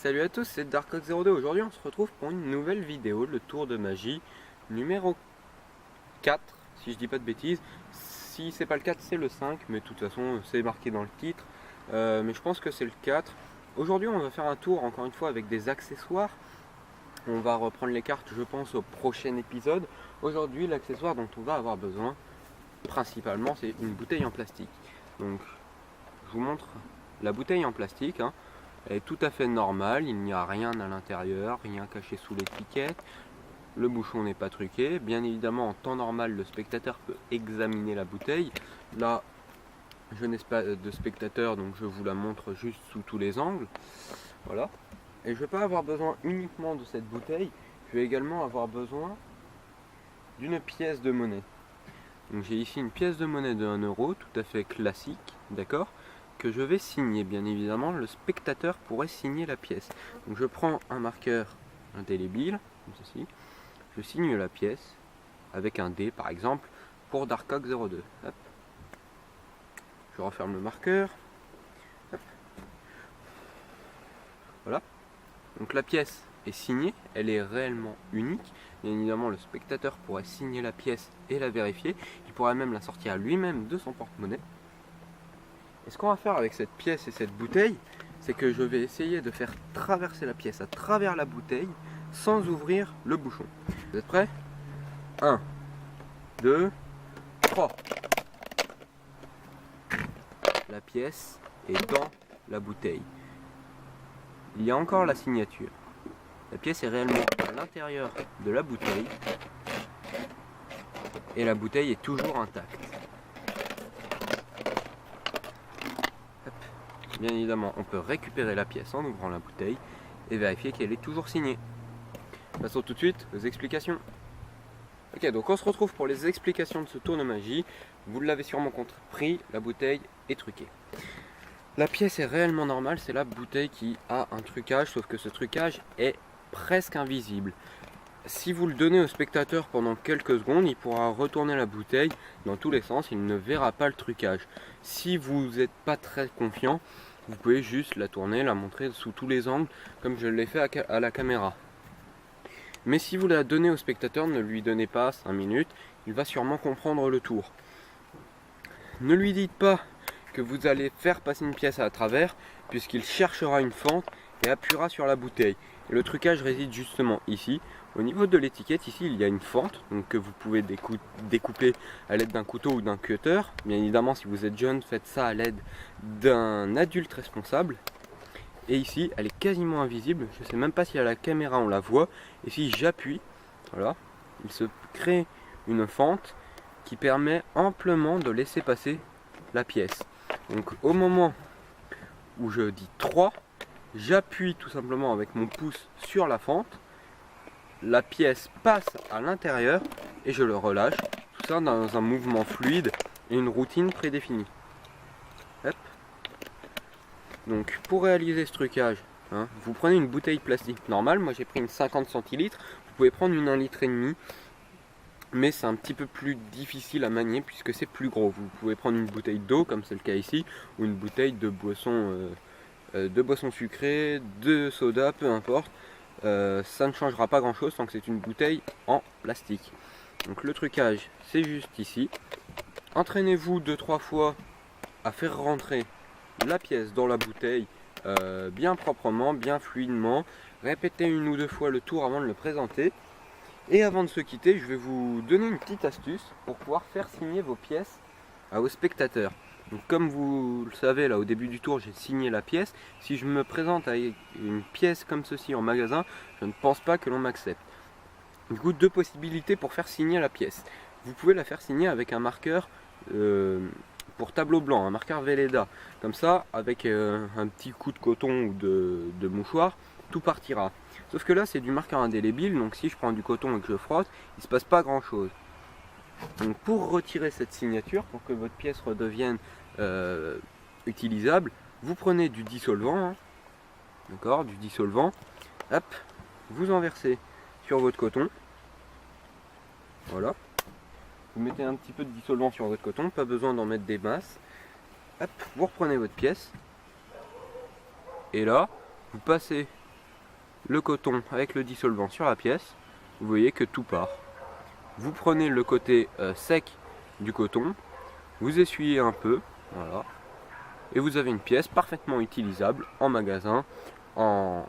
Salut à tous, c'est Darkox02. Aujourd'hui on se retrouve pour une nouvelle vidéo, le tour de magie numéro 4, si je dis pas de bêtises. Si c'est pas le 4, c'est le 5, mais de toute façon c'est marqué dans le titre. Mais je pense que c'est le 4. Aujourd'hui on va faire un tour encore une fois avec des accessoires. On va reprendre les cartes je pense au prochain épisode. Aujourd'hui l'accessoire dont on va avoir besoin principalement c'est une bouteille en plastique. Donc je vous montre la bouteille en plastique. Elle est tout à fait normale, il n'y a rien à l'intérieur, rien caché sous l'étiquette. Le bouchon n'est pas truqué. Bien évidemment, en temps normal, le spectateur peut examiner la bouteille. Là, je n'ai pas de spectateur, donc je vous la montre juste sous tous les angles. Voilà. Et je ne vais pas avoir besoin uniquement de cette bouteille, je vais également avoir besoin d'une pièce de monnaie. Donc j'ai ici une pièce de monnaie de 1 euro, tout à fait classique, d'accord, que je vais signer. Bien évidemment, le spectateur pourrait signer la pièce. Donc je prends un marqueur indélébile, comme ceci, je signe la pièce avec un D par exemple pour Darkox02. Hop. Je referme le marqueur. Hop. Voilà. Donc la pièce est signée, elle est réellement unique. Bien évidemment, le spectateur pourrait signer la pièce et la vérifier. Il pourrait même la sortir lui-même de son porte-monnaie. Et ce qu'on va faire avec cette pièce et cette bouteille, c'est que je vais essayer de faire traverser la pièce à travers la bouteille sans ouvrir le bouchon. Vous êtes prêts? 1, 2, 3. La pièce est dans la bouteille. Il y a encore la signature. La pièce est réellement à l'intérieur de la bouteille et la bouteille est toujours intacte. Bien évidemment, on peut récupérer la pièce en ouvrant la bouteille et vérifier qu'elle est toujours signée. Passons tout de suite aux explications. Ok, donc on se retrouve pour les explications de ce tour de magie. Vous l'avez sûrement compris, la bouteille est truquée. La pièce est réellement normale, c'est la bouteille qui a un trucage, sauf que ce trucage est presque invisible. Si vous le donnez au spectateur pendant quelques secondes, il pourra retourner la bouteille dans tous les sens, il ne verra pas le trucage. Si vous n'êtes pas très confiant, vous pouvez juste la tourner, la montrer sous tous les angles, comme je l'ai fait à la caméra. Mais si vous la donnez au spectateur, ne lui donnez pas 5 minutes, il va sûrement comprendre le tour. Ne lui dites pas que vous allez faire passer une pièce à travers, puisqu'il cherchera une fente et appuiera sur la bouteille. Et le trucage réside justement ici. Au niveau de l'étiquette, ici il y a une fente donc que vous pouvez découper à l'aide d'un couteau ou d'un cutter. Bien évidemment, si vous êtes jeune, faites ça à l'aide d'un adulte responsable. Et ici, elle est quasiment invisible. Je ne sais même pas si à la caméra on la voit. Et si j'appuie, voilà, il se crée une fente qui permet amplement de laisser passer la pièce. Donc au moment où je dis 3, j'appuie tout simplement avec mon pouce sur la fente. La pièce passe à l'intérieur et je le relâche. Tout ça dans un mouvement fluide et une routine prédéfinie. Hop. Donc pour réaliser ce trucage, vous prenez une bouteille plastique normale. Moi j'ai pris une 50 centilitres. Vous pouvez prendre une 1,5 litre. Mais c'est un petit peu plus difficile à manier puisque c'est plus gros. Vous pouvez prendre une bouteille d'eau comme c'est le cas ici, ou une bouteille de boisson sucrée, de soda, peu importe. Ça ne changera pas grand chose tant que c'est une bouteille en plastique. Donc le trucage c'est juste ici. Entraînez-vous 2-3 fois à faire rentrer la pièce dans la bouteille bien proprement, bien fluidement. Répétez 1 ou 2 fois le tour avant de le présenter. Et avant de se quitter, je vais vous donner une petite astuce pour pouvoir faire signer vos pièces aux spectateurs. Donc comme vous le savez, là au début du tour, j'ai signé la pièce. Si je me présente avec une pièce comme ceci en magasin, je ne pense pas que l'on m'accepte. Du coup, 2 possibilités pour faire signer la pièce. Vous pouvez la faire signer avec un marqueur pour tableau blanc, un marqueur Velleda. Comme ça, avec un petit coup de coton ou de mouchoir, tout partira. Sauf que là c'est du marqueur indélébile, donc si je prends du coton et que je frotte, il ne se passe pas grand chose. Donc pour retirer cette signature, pour que votre pièce redevienne utilisable, vous prenez du dissolvant, d'accord, du dissolvant, hop, vous en versez sur votre coton, voilà, vous mettez un petit peu de dissolvant sur votre coton, pas besoin d'en mettre des masses, hop, vous reprenez votre pièce, et là, vous passez le coton avec le dissolvant sur la pièce, vous voyez que tout part. Vous prenez le côté sec du coton, vous essuyez un peu, voilà, et vous avez une pièce parfaitement utilisable en magasin, en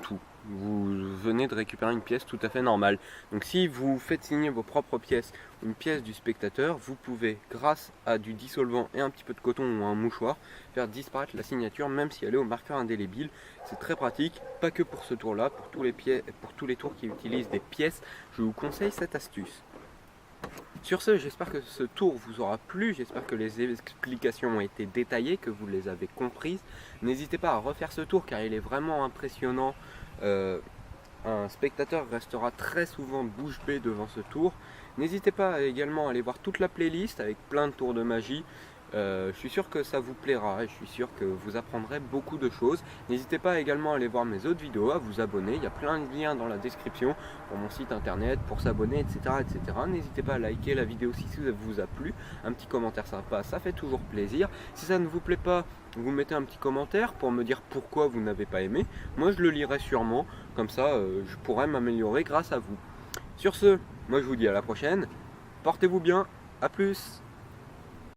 tout. Vous venez de récupérer une pièce tout à fait normale. Donc si vous faites signer vos propres pièces, une pièce du spectateur, vous pouvez, grâce à du dissolvant et un petit peu de coton ou un mouchoir, faire disparaître la signature même si elle est au marqueur indélébile. C'est très pratique, pas que pour ce tour là, pour tous les tours qui utilisent des pièces, je vous conseille cette astuce. Sur ce, j'espère que ce tour vous aura plu, j'espère que les explications ont été détaillées, que vous les avez comprises. N'hésitez pas à refaire ce tour car il est vraiment impressionnant. Un spectateur restera très souvent bouche bée devant ce tour. N'hésitez pas également à aller voir toute la playlist avec plein de tours de magie. Je suis sûr que ça vous plaira et je suis sûr que vous apprendrez beaucoup de choses. N'hésitez pas également à aller voir mes autres vidéos, à vous abonner. Il y a plein de liens dans la description pour mon site internet, pour s'abonner, etc., etc. N'hésitez pas à liker la vidéo si ça vous a plu. Un petit commentaire sympa, ça fait toujours plaisir. Si ça ne vous plaît pas, vous mettez un petit commentaire pour me dire pourquoi vous n'avez pas aimé. Moi je le lirai sûrement, comme ça je pourrai m'améliorer grâce à vous. Sur ce, moi je vous dis à la prochaine. Portez-vous bien, à plus.